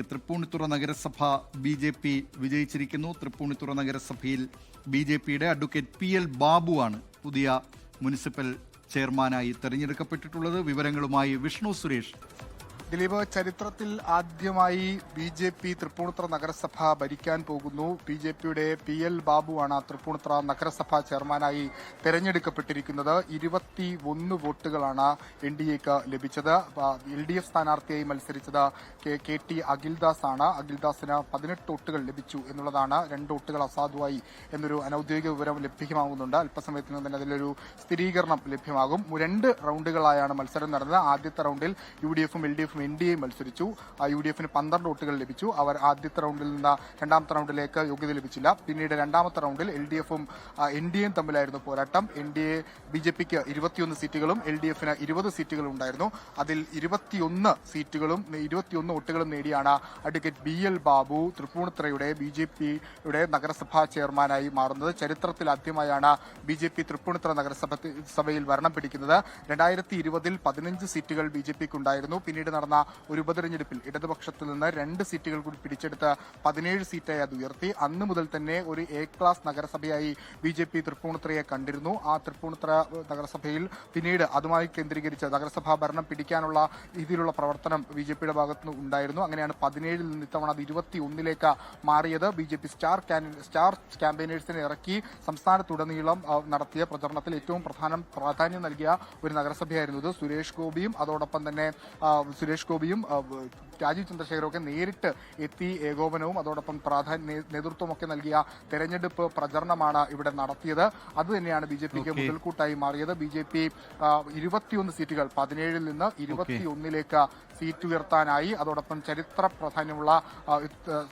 തൃപ്പൂണിത്തുറ നഗരസഭ BJP വിജയിച്ചിരിക്കുന്നു. തൃപ്പൂണിത്തുറ നഗരസഭയിൽ BJPയുടെ advocate PL ബാബുവാണ് പുതിയ മുനിസിപ്പൽ ചെയർമാനായി തെരഞ്ഞെടുക്കപ്പെട്ടിട്ടുള്ളത്. വിവരങ്ങളുമായി വിഷ്ണു സുരേഷ്. ദിലീപ്, ചരിത്രത്തിൽ ആദ്യമായി BJP തൃപ്പൂണിത്തുറ നഗരസഭ ഭരിക്കാൻ പോകുന്നു. BJPയുടെ PL ബാബുവാണ് തൃപ്പൂണിത്തുറ നഗരസഭ ചെയർമാനായി തെരഞ്ഞെടുക്കപ്പെട്ടിരിക്കുന്നത്. 21 വോട്ടുകളാണ് NDAക്ക് ലഭിച്ചത്. LDF സ്ഥാനാർത്ഥിയായി മത്സരിച്ചത് KT അഖിൽദാസ് ആണ്. അഖിൽദാസിന് 18 വോട്ടുകൾ ലഭിച്ചു എന്നുള്ളതാണ്. 2 വോട്ടുകൾ അസാധുവായി എന്നൊരു അനൌദ്യോഗിക വിവരം ലഭ്യമാകുന്നുണ്ട്. അല്പസമയത്തിന് തന്നെ അതിലൊരു സ്ഥിരീകരണം ലഭ്യമാകും. 2 റൗണ്ടുകളായാണ് മത്സരം നടന്നത്. ആദ്യത്തെ റൗണ്ടിൽ UDFും LDFും NDA മത്സരിച്ചു. UDFന് 12 വോട്ടുകൾ ലഭിച്ചു. അവർ ആദ്യത്തെ റൗണ്ടിൽ നിന്ന് രണ്ടാമത്തെ റൗണ്ടിലേക്ക് യോഗ്യത ലഭിച്ചില്ല. പിന്നീട് രണ്ടാമത്തെ റൗണ്ടിൽ LDFും NDAയും തമ്മിലായിരുന്നു പോരാട്ടം. BJPക്ക് 21 സീറ്റുകളും LDFന് 20 സീറ്റുകളും ഉണ്ടായിരുന്നു. അതിൽ 21 വോട്ടുകളും നേടിയാണ് അഡ്വക്കേറ്റ് BL ബാബു തൃപ്പൂണിത്തുറയുടെ BJPയുടെ നഗരസഭാ ചെയർമാനായി മാറുന്നത്. ചരിത്രത്തിൽ ആദ്യമായാണ് BJP തൃപ്പൂണിത്തുറ നഗരസഭയിൽ ഭരണം പിടിക്കുന്നത്. 2020 15 സീറ്റുകൾ BJPക്ക് ഉണ്ടായിരുന്നു. പിന്നീട് നടന്ന ഒരു ഉപതെരഞ്ഞെടുപ്പിൽ ഇടതുപക്ഷത്തിൽ നിന്ന് 2 സീറ്റുകൾ കൂടി പിടിച്ചെടുത്ത് 17 സീറ്റായി അത് ഉയർത്തി. അന്ന് മുതൽ തന്നെ ഒരു A ക്ലാസ് നഗരസഭയായി BJP തൃപ്പൂണിത്തുറയെ കണ്ടിരുന്നു. ആ തൃപ്പൂണിത്തുറ നഗരസഭയിൽ പിന്നീട് അതുമായി കേന്ദ്രീകരിച്ച് നഗരസഭാ ഭരണം പിടിക്കാനുള്ള രീതിയിലുള്ള പ്രവർത്തനം BJPയുടെ ഭാഗത്തുനിന്ന് ഉണ്ടായിരുന്നു. അങ്ങനെയാണ് 17ൽ നിന്ന് ഇത്തവണ അത് 21ലേക്ക് മാറിയത്. BJP സ്റ്റാർ ക്യാമ്പയിനേഴ്സിനെ ഇറക്കി സംസ്ഥാനത്തുടനീളം നടത്തിയ പ്രചരണത്തിൽ ഏറ്റവും പ്രാധാന്യം നൽകിയ ഒരു നഗരസഭയായിരുന്നു ഇത്. സുരേഷ് ഗോപിയും രാജീവ് ചന്ദ്രശേഖരും ഒക്കെ നേരിട്ട് എത്തി ഏകോപനവും അതോടൊപ്പം നേതൃത്വമൊക്കെ നൽകിയ തെരഞ്ഞെടുപ്പ് പ്രചരണമാണ് ഇവിടെ നടത്തിയത്. അത് തന്നെയാണ് BJPക്ക് മുതൽക്കൂട്ടായി മാറിയത്. BJP 21 സീറ്റുകൾ 17ൽ നിന്ന് 21ലേക്ക് സീറ്റ് ഉയർത്താനായി. അതോടൊപ്പം ചരിത്ര പ്രാധാന്യമുള്ള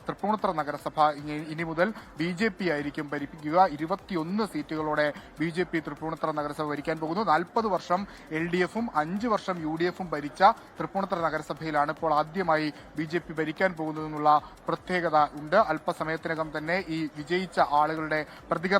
തൃപ്പൂണിത്തുറ നഗരസഭ ഇനി മുതൽ BJP ആയിരിക്കും ഭരിപ്പിക്കുക. 21 സീറ്റുകളോടെ BJP തൃപ്പൂണിത്തുറ നഗരസഭ ഭരിക്കാൻ പോകുന്നു. 40 വർഷം LDFും 5 വർഷം UDFും ഭരിച്ച തൃപ്പൂണിത്തുറ നഗരസഭയിലാണ് ഇപ്പോൾ ആദ്യമായി BJP ഭരിക്കാൻ പോകുന്നതെന്നുള്ള പ്രത്യേകത ഉണ്ട്. അല്പസമയത്തിനകം തന്നെ ഈ വിജയിച്ച ആളുകളുടെ പ്രതികരണം